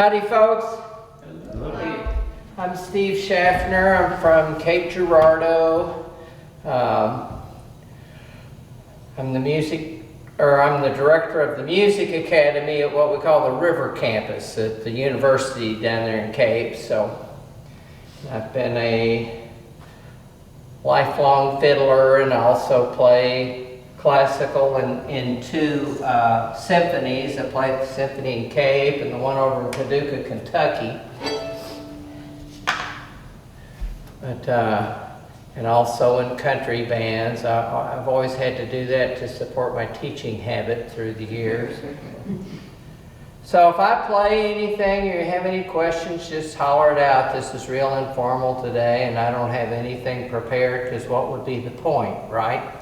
Howdy, folks. Hello. I'm Steve Schaeffner. I'm from Cape Girardeau. I'm the director of the Music Academy at what we call the River Campus at the university down there in Cape. So I've been a lifelong fiddler and also play classical in two symphonies. I played the symphony in Cape and the one over in Paducah, Kentucky. And also in country bands. I've always had to do that to support my teaching habit through the years. So if I play anything or you have any questions, just holler it out. This is real informal today and I don't have anything prepared because what would be the point, right?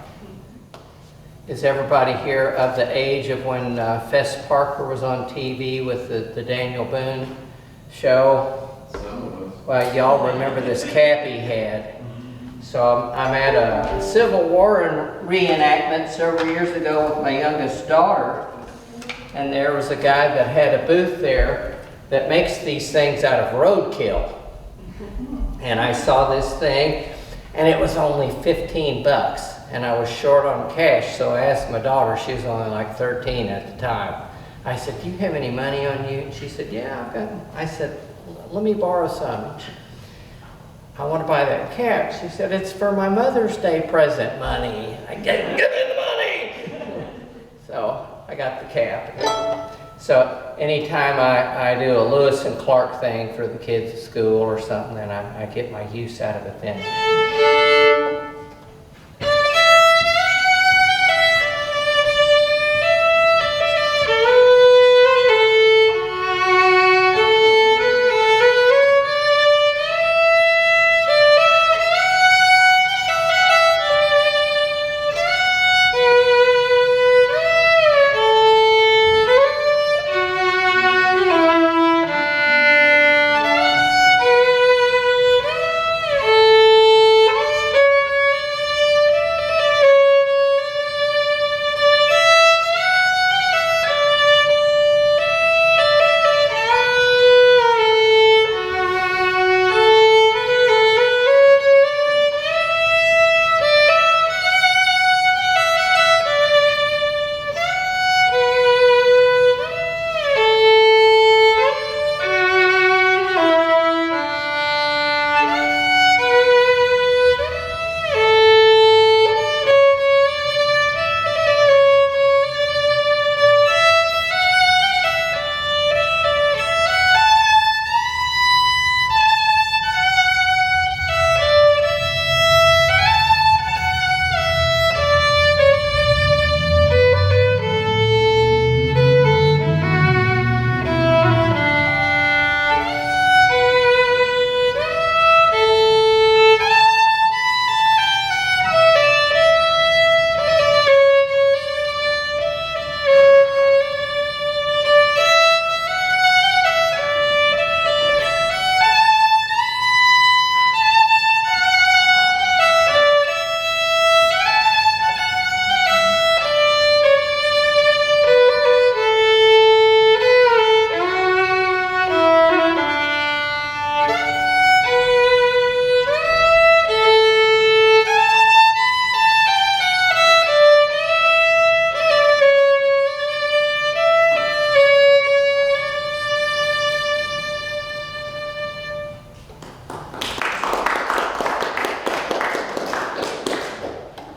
Is everybody here of the age of when Fess Parker was on TV with the Daniel Boone show? Some of us. Well, y'all remember this cap he had. So I'm at a Civil War reenactment several years ago with my youngest daughter. And there was a guy that had a booth there that makes these things out of roadkill. And I saw this thing and it was only 15 bucks. And I was short on cash, so I asked my daughter, she was only like 13 at the time. I said, do you have any money on you? And she said, yeah, I've got them. I said, let me borrow some. I want to buy that cap. She said, it's for my Mother's Day present money. I get give me the money. So I got the cap. So anytime I do a Lewis and Clark thing for the kids at school or something, then I get my use out of it then.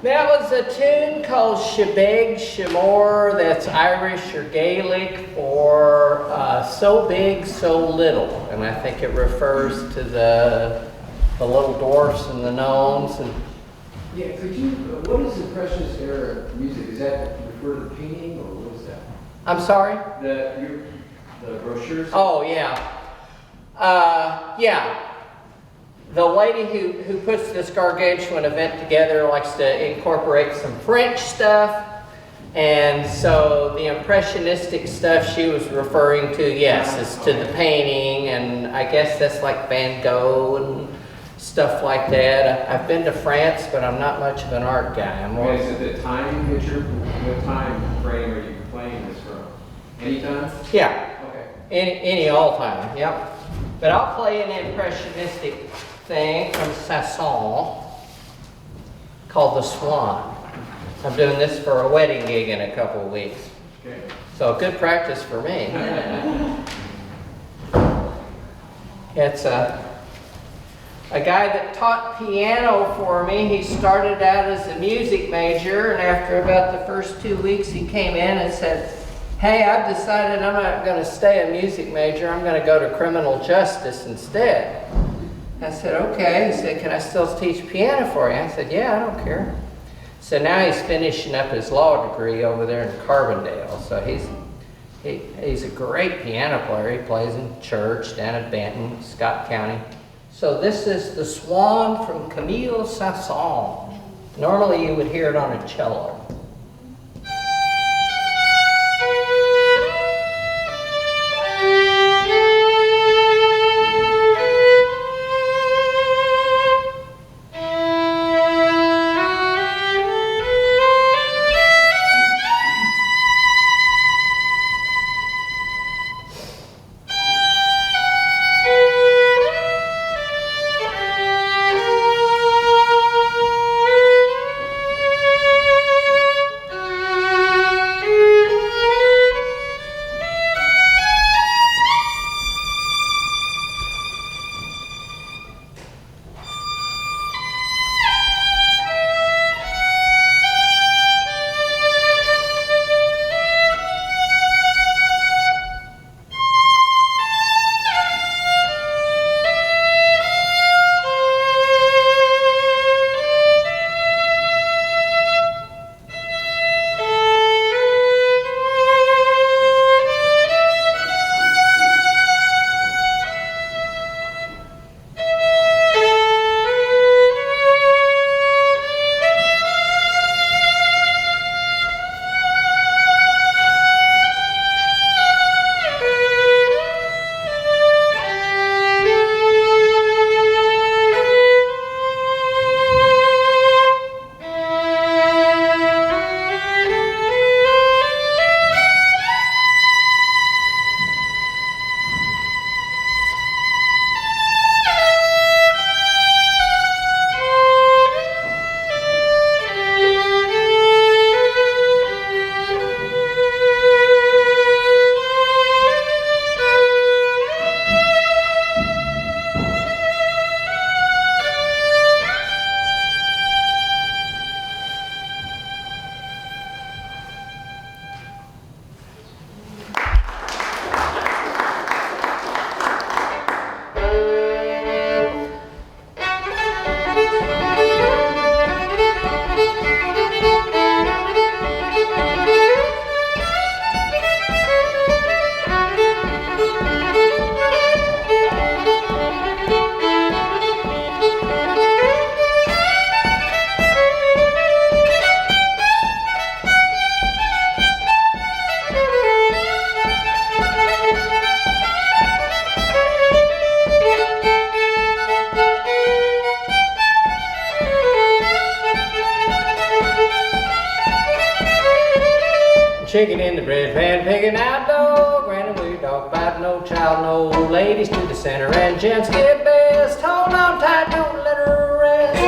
That was a tune called Shebeg Shemore, that's Irish or Gaelic for so big, so little. And I think it refers to the little dwarfs and the gnomes. And Yeah, could you, what is Impressionist era music? Is that refer to the painting or what is that? I'm sorry? The brochures? Oh, yeah. Yeah. The lady who puts this gargantuan event together likes to incorporate some French stuff. And so the impressionistic stuff she was referring to, yes, is to the painting. And I guess that's like Van Gogh and stuff like that. I've been to France, but I'm not much of an art guy. I'm more... Okay, is it the time, what time frame are you playing this from? Anytime? Yeah. Okay. Any all time, yep. But I'll play an impressionistic thing from Saint-Saëns called The Swan. I'm doing this for a wedding gig in a couple of weeks. Okay. So good practice for me. It's a guy that taught piano for me. He started out as a music major, and after about the first 2 weeks he came in and said, "Hey, I've decided I'm not going to stay a music major. I'm going to go to criminal justice instead." I said, "Okay." He said, "Can I still teach piano for you?" I said, "Yeah, I don't care." So now he's finishing up his law degree over there in Carbondale. So he's a great piano player. He plays in church down at Benton, Scott County. So this is The Swan from Camille Saint-Saëns. Normally you would hear it on a cello. Chicken in the bread pan, picking out dough. Granny, we talk about no child, no ladies to the center, and gents get best. Hold on tight, don't let her rest.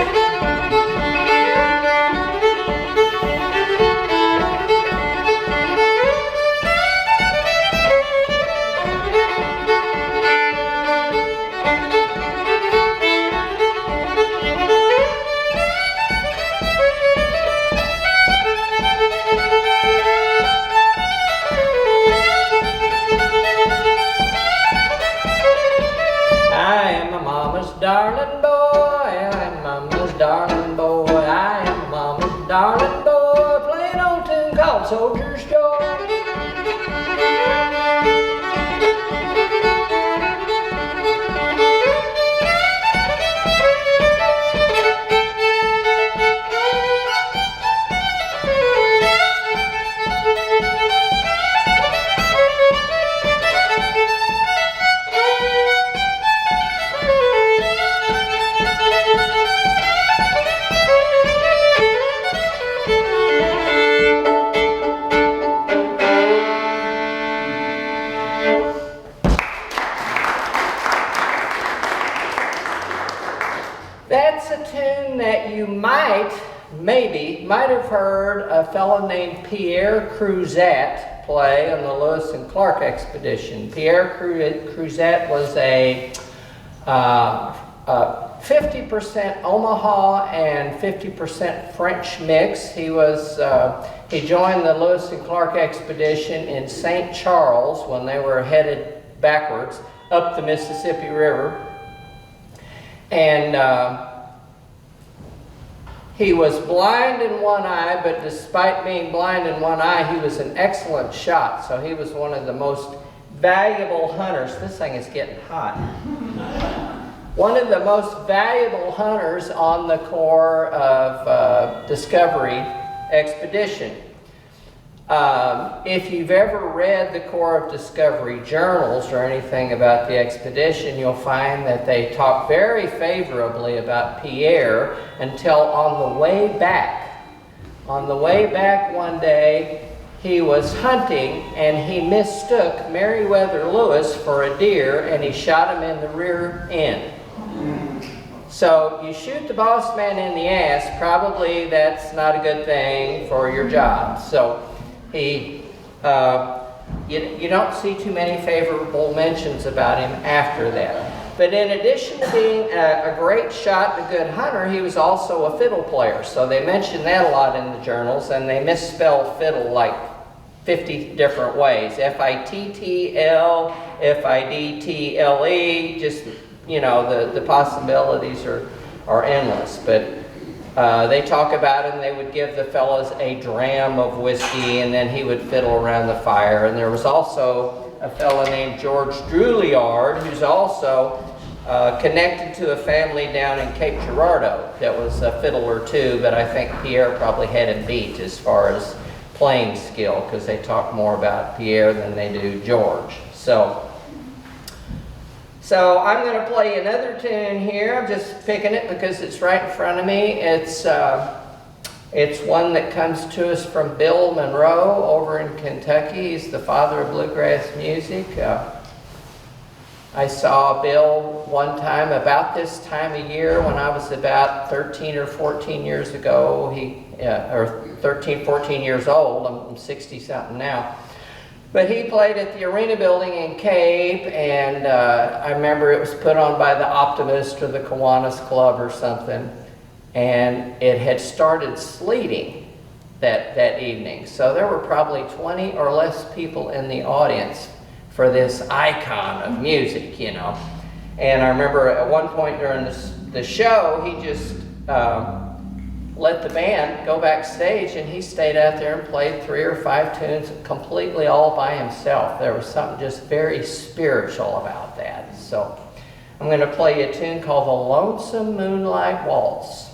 Darling boy, I'm mama's darling boy, I am mama's darling boy, playing old tune called Soldier's Joy. might have heard a fellow named Pierre Cruzat play on the Lewis and Clark expedition. Pierre Cruzat was a 50% Omaha and 50% French mix. He joined the Lewis and Clark expedition in St. Charles when they were headed backwards up the Mississippi River. And he was blind in one eye, but despite being blind in one eye, he was an excellent shot. So he was one of the most valuable hunters. This thing is getting hot. One of the most valuable hunters on the Corps of Discovery expedition. If you've ever read the Corps of Discovery journals or anything about the expedition, you'll find that they talk very favorably about Pierre until on the way back. On the way back one day, he was hunting and he mistook Meriwether Lewis for a deer and he shot him in the rear end. So you shoot the boss man in the ass, probably that's not a good thing for your job. So you don't see too many favorable mentions about him after that. But in addition to being a great shot and a good hunter, he was also a fiddle player. So they mention that a lot in the journals, and they misspell fiddle like 50 different ways. F-I-T-T-L, F-I-D-T-L-E, just, you know, the possibilities are endless. But they talk about him, they would give the fellows a dram of whiskey and then he would fiddle around the fire. And there was also a fellow named George Drouillard, who's also connected to a family down in Cape Girardeau that was a fiddler too, but I think Pierre probably had him beat as far as playing skill, because they talk more about Pierre than they do George. So I'm going to play another tune here. I'm just picking it because it's right in front of me. It's one that comes to us from Bill Monroe over in Kentucky. He's the father of bluegrass music. I saw Bill one time about this time of year when I was about 13 or 14 years ago. Or 13, 14 years old. I'm 60-something now. But he played at the Arena Building in Cape, and I remember it was put on by the Optimist or the Kiwanis Club or something, and it had started sleeting that evening. So there were probably 20 or less people in the audience for this icon of music, you know. And I remember at one point during the show, he just let the band go backstage, and he stayed out there and played 3 or 5 tunes completely all by himself. There was something just very spiritual about that. So I'm going to play you a tune called The Lonesome Moonlight Waltz.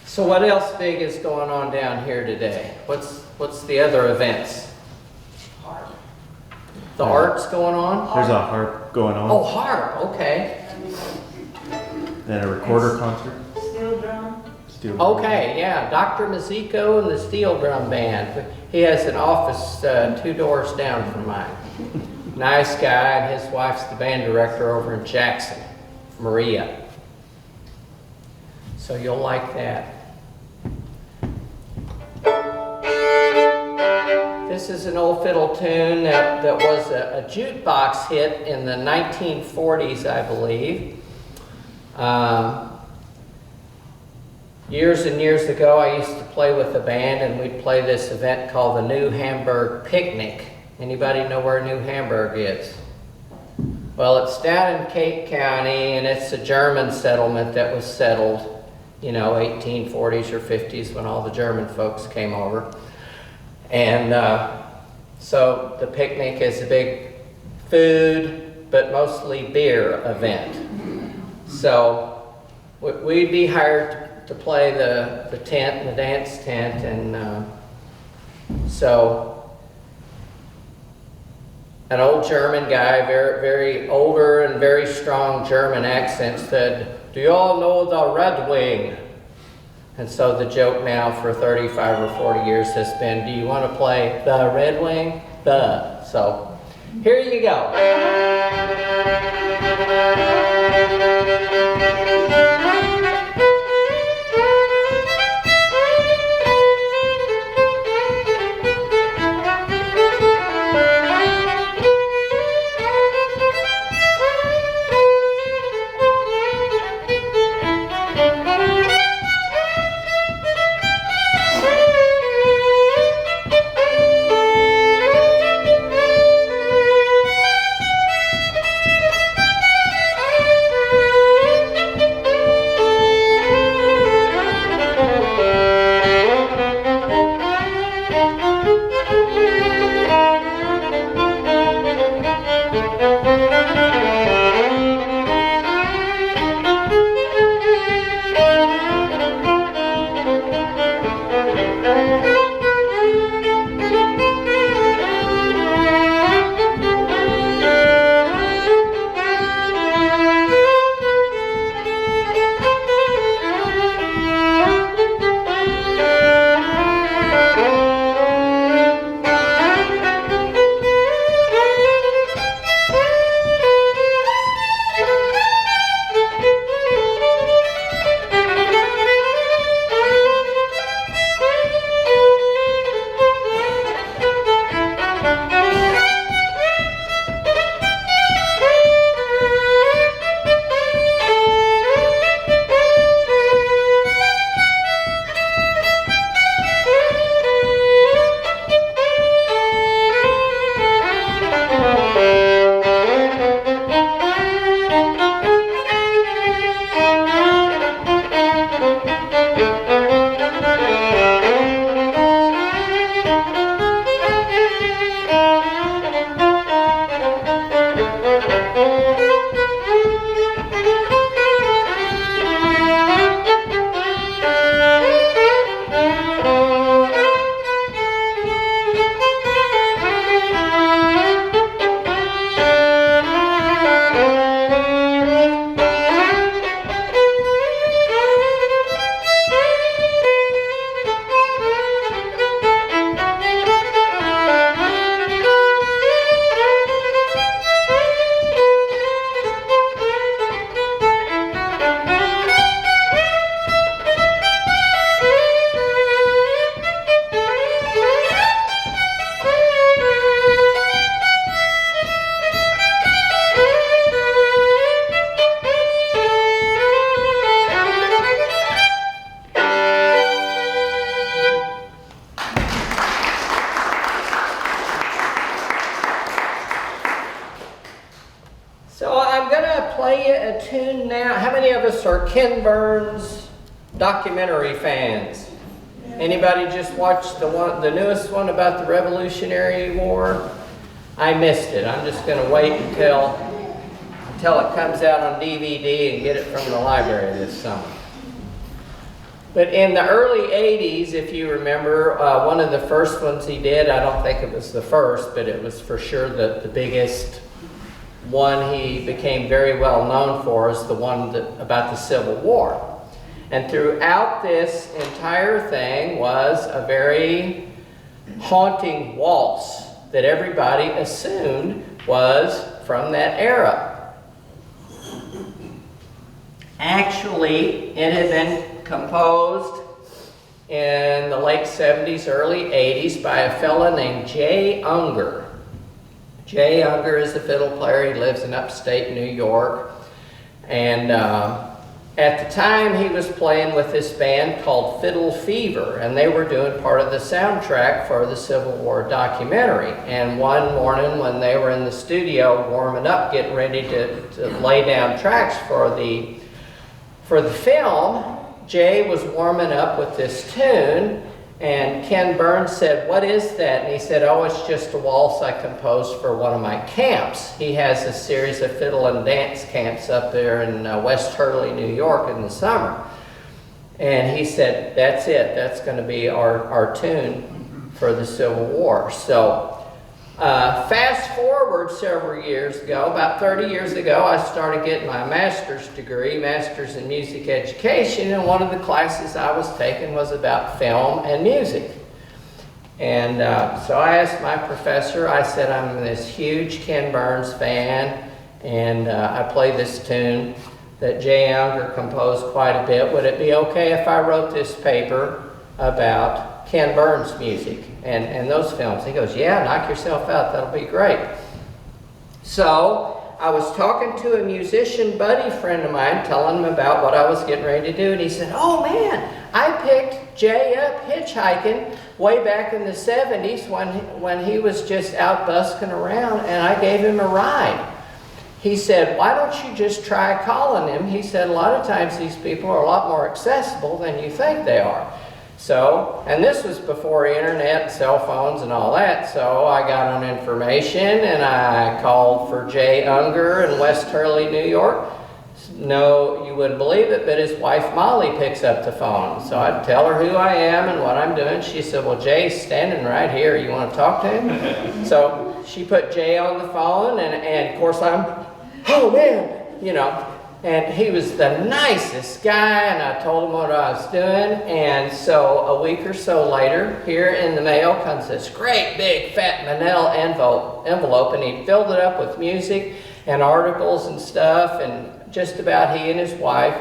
So what else big is going on down here today? What's the other events? The art's going on? There's a harp going on. Oh, harp, okay. And a recorder concert. Steel drum. Steel drum. Okay, yeah, Dr. Mazzico and the Steel Drum Band. He has an office 2 doors down from mine. Nice guy, and his wife's the band director over in Jackson, Maria. So you'll like that. This is an old fiddle tune that was a jukebox hit in the 1940s, I believe. Years and years ago, I used to play with a band, and we'd play this event called the New Hamburg Picnic. Anybody know where New Hamburg is? Well, it's down in Cape County, and it's a German settlement that was settled, you know, 1840s or 50s when all the German folks came over. And so the picnic is a big food, but mostly beer event. So we'd be hired to play the tent, the dance tent, and so an old German guy, very, very older and very strong German accent, said, "Do you all know the Red Wing?" And so the joke now for 35 or 40 years has been, do you want to play the Red Wing? So here you go. tune now. How many of us are Ken Burns documentary fans? Anybody just watched the newest one about the Revolutionary War? I missed it. I'm just going to wait until it comes out on DVD and get it from the library this summer. But in the early 80s, if you remember, one of the first ones he did, I don't think it was the first, but it was for sure the biggest one he became very well known for, is the one about the Civil War. And throughout this entire thing was a very haunting waltz that everybody assumed was from that era. Actually, it had been composed in the late 70s, early 80s by a fella named Jay Unger. Jay Unger is a fiddle player. He lives in upstate New York. And at the time, he was playing with this band called Fiddle Fever, and they were doing part of the soundtrack for the Civil War documentary. And one morning when they were in the studio warming up, getting ready to lay down tracks for the film, Jay was warming up with this tune, and Ken Burns said, "What is that?" And he said, "Oh, it's just a waltz I composed for one of my camps." He has a series of fiddle and dance camps up there in West Hurley, New York in the summer. And he said, "That's it. That's going to be our tune for the Civil War." So fast forward several years ago, about 30 years ago, I started getting my master's degree, master's in music education, and one of the classes I was taking was about film and music. And so I asked my professor, I said, "I'm this huge Ken Burns fan, and I play this tune that Jay Unger composed quite a bit. Would it be okay if I wrote this paper about Ken Burns music and those films?" He goes, "Yeah, knock yourself out, that'll be great." So I was talking to a musician buddy friend of mine, telling him about what I was getting ready to do, and he said, "Oh man, I picked Jay up hitchhiking way back in the 70s when he was just out busking around, and I gave him a ride." He said, "Why don't you just try calling him?" He said, "A lot of times these people are a lot more accessible than you think they are." So, and this was before internet and cell phones and all that, so I got on information and I called for Jay Unger in West Hurley, New York. No, you wouldn't believe it, but his wife Molly picks up the phone. So I'd tell her who I am and what I'm doing. She said, "Well, Jay's standing right here. You want to talk to him?" So she put Jay on the phone, and of course I'm, "Oh man," you know. And he was the nicest guy, and I told him what I was doing. And so a week or so later, here in the mail comes this great big fat manila envelope, and he filled it up with music and articles and stuff, and just about he and his wife,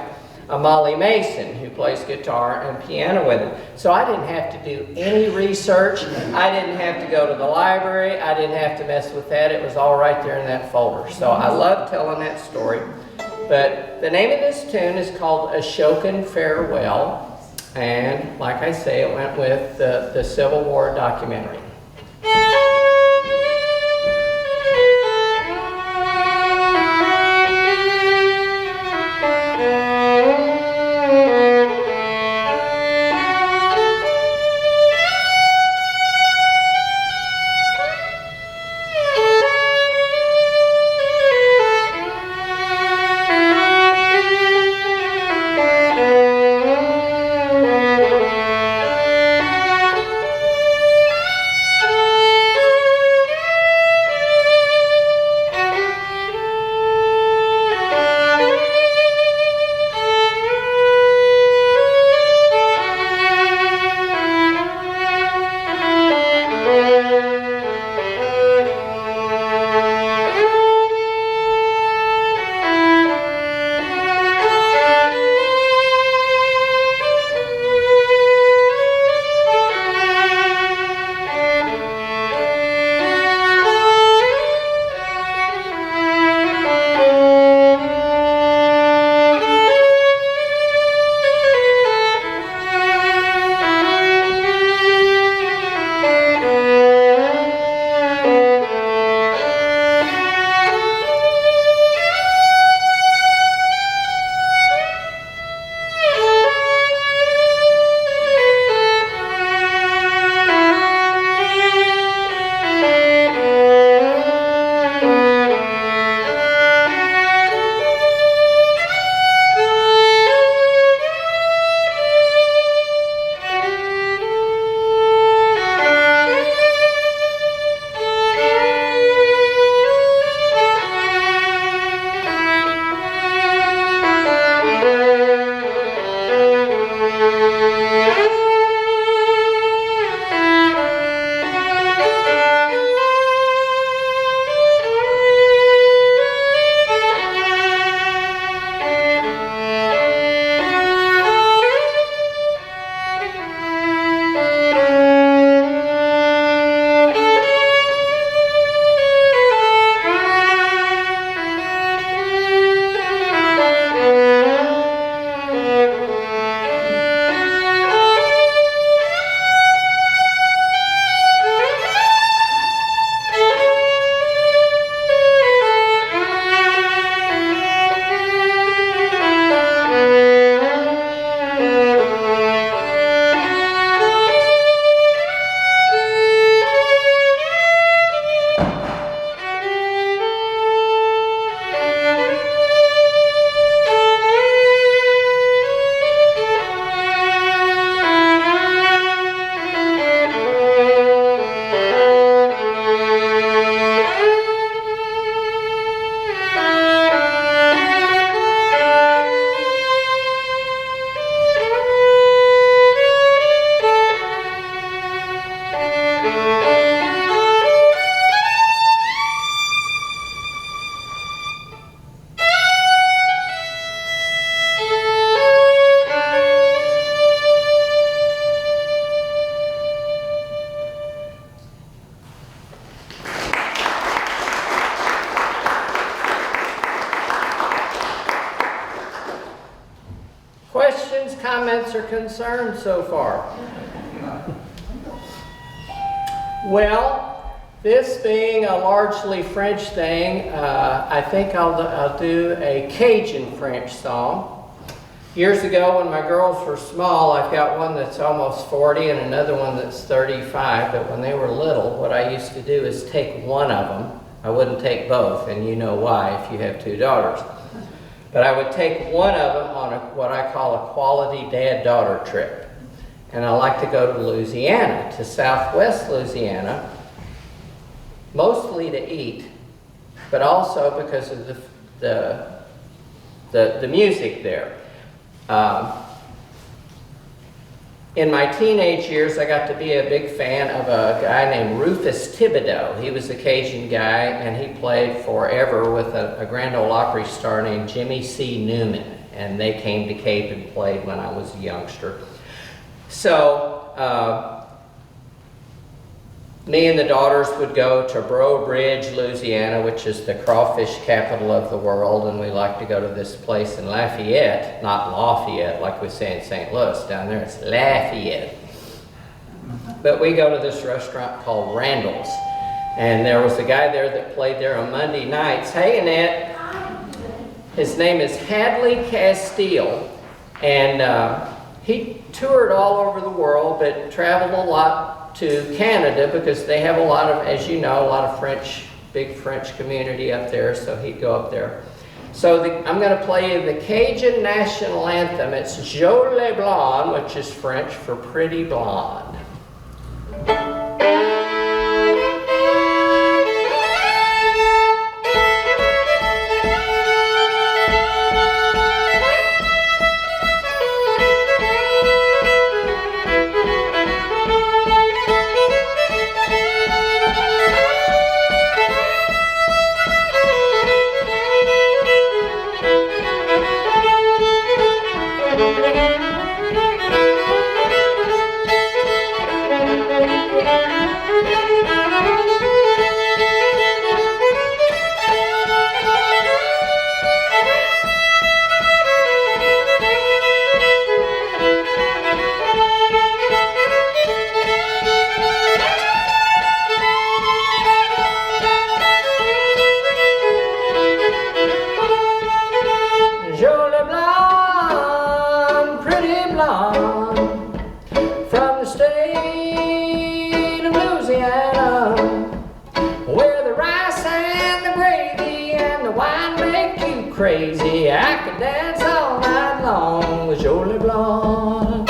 Molly Mason, who plays guitar and piano with him. So I didn't have to do any research. I didn't have to go to the library. I didn't have to mess with that. It was all right there in that folder. So I love telling that story. But the name of this tune is called Ashokan Farewell, and like I say, it went with the Civil War documentary. Questions, comments, or concerns so far? Well, this being a largely French thing, I think I'll do a Cajun French song. Years ago when my girls were small, I've got one that's almost 40 and another one that's 35, but when they were little, what I used to do is take one of them. I wouldn't take both, and you know why if you have two daughters. But I would take one of them on what I call a quality dad-daughter trip. And I like to go to Louisiana, to southwest Louisiana, mostly to eat, but also because of the music there. In my teenage years, I got to be a big fan of a guy named Rufus Thibodeau. He was a Cajun guy, and he played forever with a Grand Ole Opry star named Jimmy C. Newman. And they came to Cape and played when I was a youngster. So, me and the daughters would go to Breaux Bridge, Louisiana, which is the crawfish capital of the world, and we like to go to this place in Lafayette, not Lafayette like we say in St. Louis. Down there it's Lafayette. But we go to this restaurant called Randall's, and there was a guy there that played there on Monday nights. Hey, Annette. His name is Hadley Castile, and he toured all over the world, but traveled a lot to Canada because they have a lot of, as you know, a lot of French, big French community up there, so he'd go up there. So I'm going to play you the Cajun national anthem. It's Jolie Blonde, which is French for pretty blonde. Crazy, I could dance all night long with Jolie Blonde.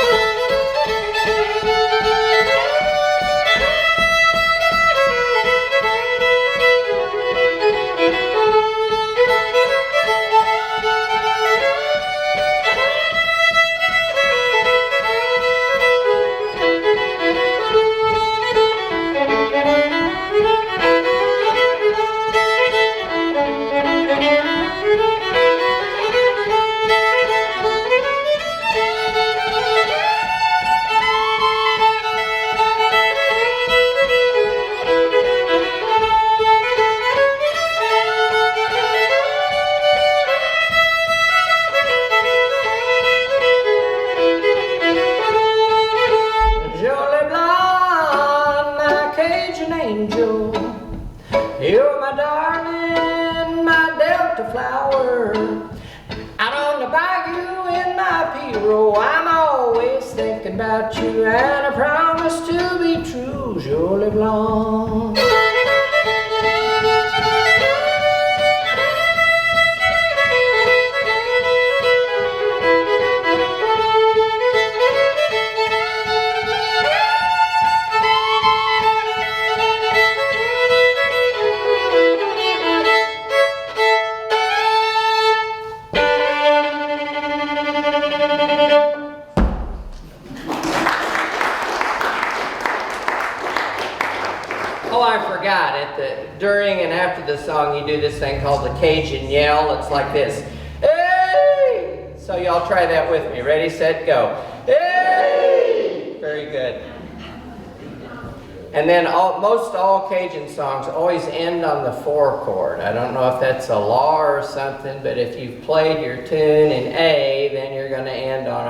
You're my darling, my Delta flower. Out on the bayou in my P-row, I'm always thinking about you, and I promise to be true, Jolie Blonde. Oh, I forgot it. During and after the song, you do this thing called the Cajun yell. It's like this. Hey! So y'all try that with me. Ready, set, go. Hey! Very good. And then most all Cajun songs always end on the 4 chord. I don't know if that's a law or something, but if you've played your tune in A, then you're going to end on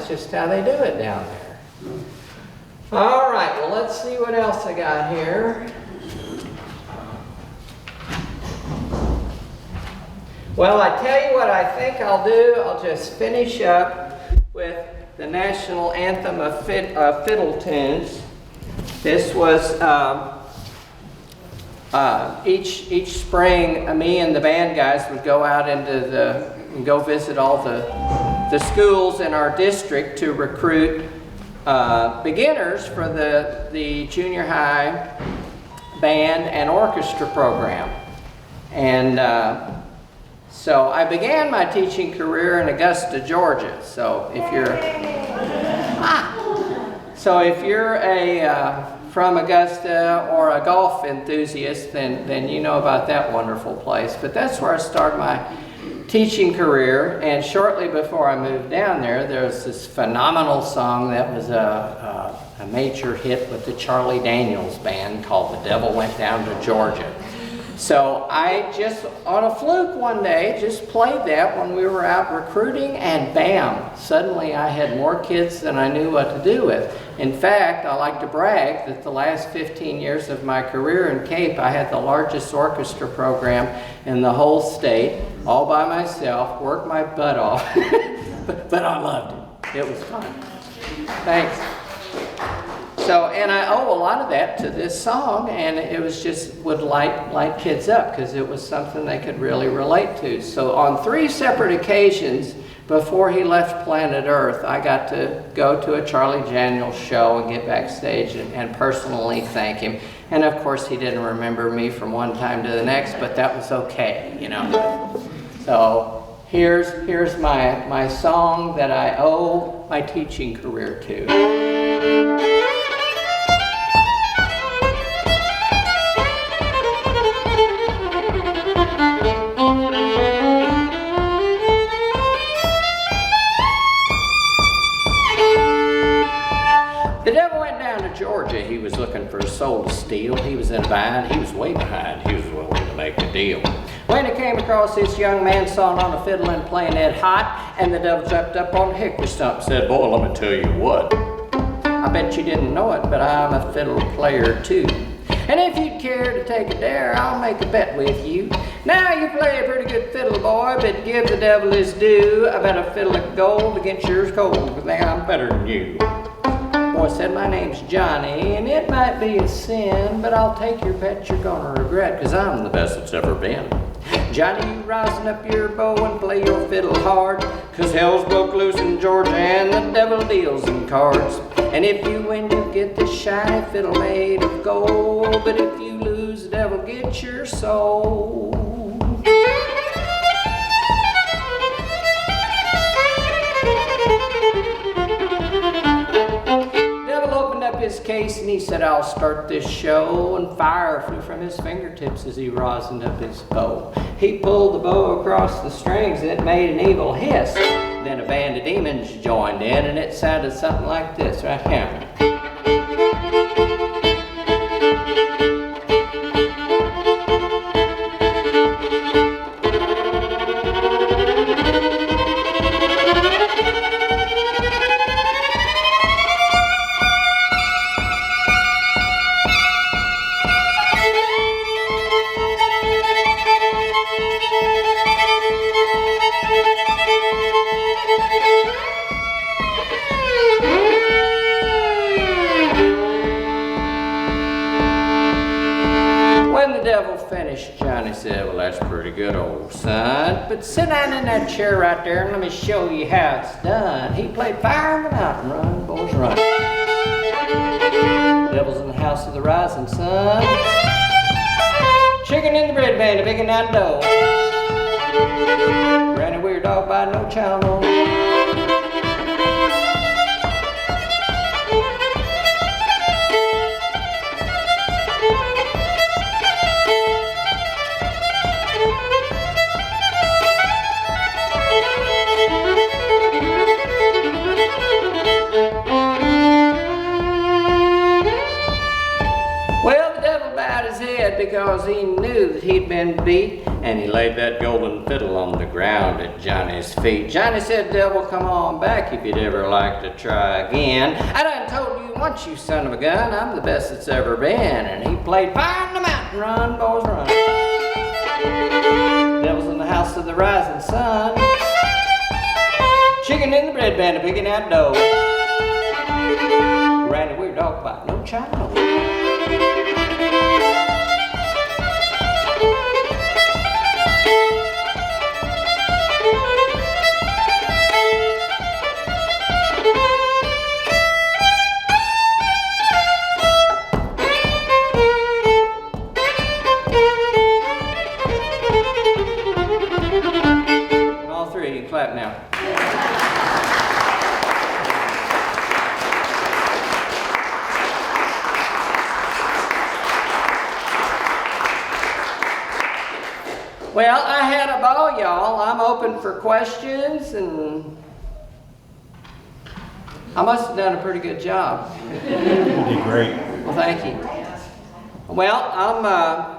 That's just how they do it down there. All right, well, let's see what else I got here. Well, I tell you what I think I'll do. I'll just finish up with the national anthem of fiddle tunes. This was each spring, me and the band guys would go out and go visit all the schools in our district to recruit beginners for the junior high band and orchestra program. And so I began my teaching career in Augusta, Georgia. So if you're from Augusta or a golf enthusiast, then you know about that wonderful place. But that's where I started my teaching career. And shortly before I moved down there was this phenomenal song that was a major hit with the Charlie Daniels Band called "The Devil Went Down to Georgia." So I just, on a fluke one day, just played that when we were out recruiting, and bam, suddenly I had more kids than I knew what to do with. In fact, I like to brag that the last 15 years of my career in Cape, I had the largest orchestra program in the whole state, all by myself, worked my butt off, but I loved it. It was fun. Thanks. So, and I owe a lot of that to this song, and it was just would light kids up because it was something they could really relate to. So on 3 separate occasions before he left planet Earth, I got to go to a Charlie Daniels show and get backstage and personally thank him. And of course he didn't remember me from one time to the next, but that was okay, you know. So here's my song that I owe my teaching career to. The devil went down to Georgia. He was looking for a soul to steal. He was in a bind. He was way behind. He was willing to make a deal. When he came across this young man sawing on a fiddle and playing it hot, and the devil jumped up on the hickory stump and said, "Boy, let me tell you what. I bet you didn't know it, but I'm a fiddle player too. And if you'd care to take a dare, I'll make a bet with you. Now you play a pretty good fiddle, boy, but give the devil his due. I bet a fiddle of gold against yours cold, but I'm better than you." Boy said, "My name's Johnny, and it might be a sin, but I'll take your bet you're gonna regret, 'cause I'm the best that's ever been. Johnny, you rosin up your bow and play your fiddle hard, 'cause hell's broke loose in Georgia and the devil deals in cards. And if you win, you get this shiny fiddle made of gold, but if you lose, the devil gets your soul." His case, and he said, "I'll start this show," and fire flew from his fingertips as he rosined up his bow. He pulled the bow across the strings and it made an evil hiss. Then a band of demons joined in, and it sounded something like this right here. Johnny said, "Well, that's pretty good, old son. But sit down in that chair right there and let me show you how it's done." He played Fire in the Mountain, run, boys, run. Devil's in the house of the rising sun. Chicken in the bread pan, a big and out dough. Granny weird dog by no child no. Because he knew that he'd been beat, And he laid that golden fiddle on the ground at Johnny's feet. Johnny said, devil, come on back if you'd ever like to try again. I done told you once, you son of a gun, I'm the best that's ever been. And he played Fire in the Mountain, run, boys, run. Devil's in the house of the rising sun. Chicken in the bread pan, picking out dough. Randy, weird dog bite, no China. All three, you can clap now. Well, I had a ball, y'all. I'm open for questions, and I must have done a pretty good job. You did great. Well, thank you. Well,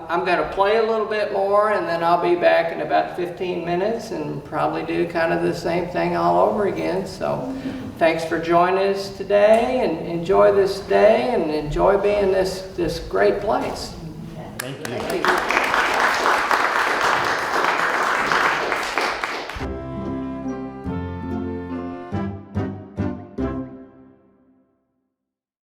I'm going to play a little bit more, and then I'll be back in about 15 minutes and probably do kind of the same thing all over again. So thanks for joining us today, and enjoy this day, and enjoy being this great place.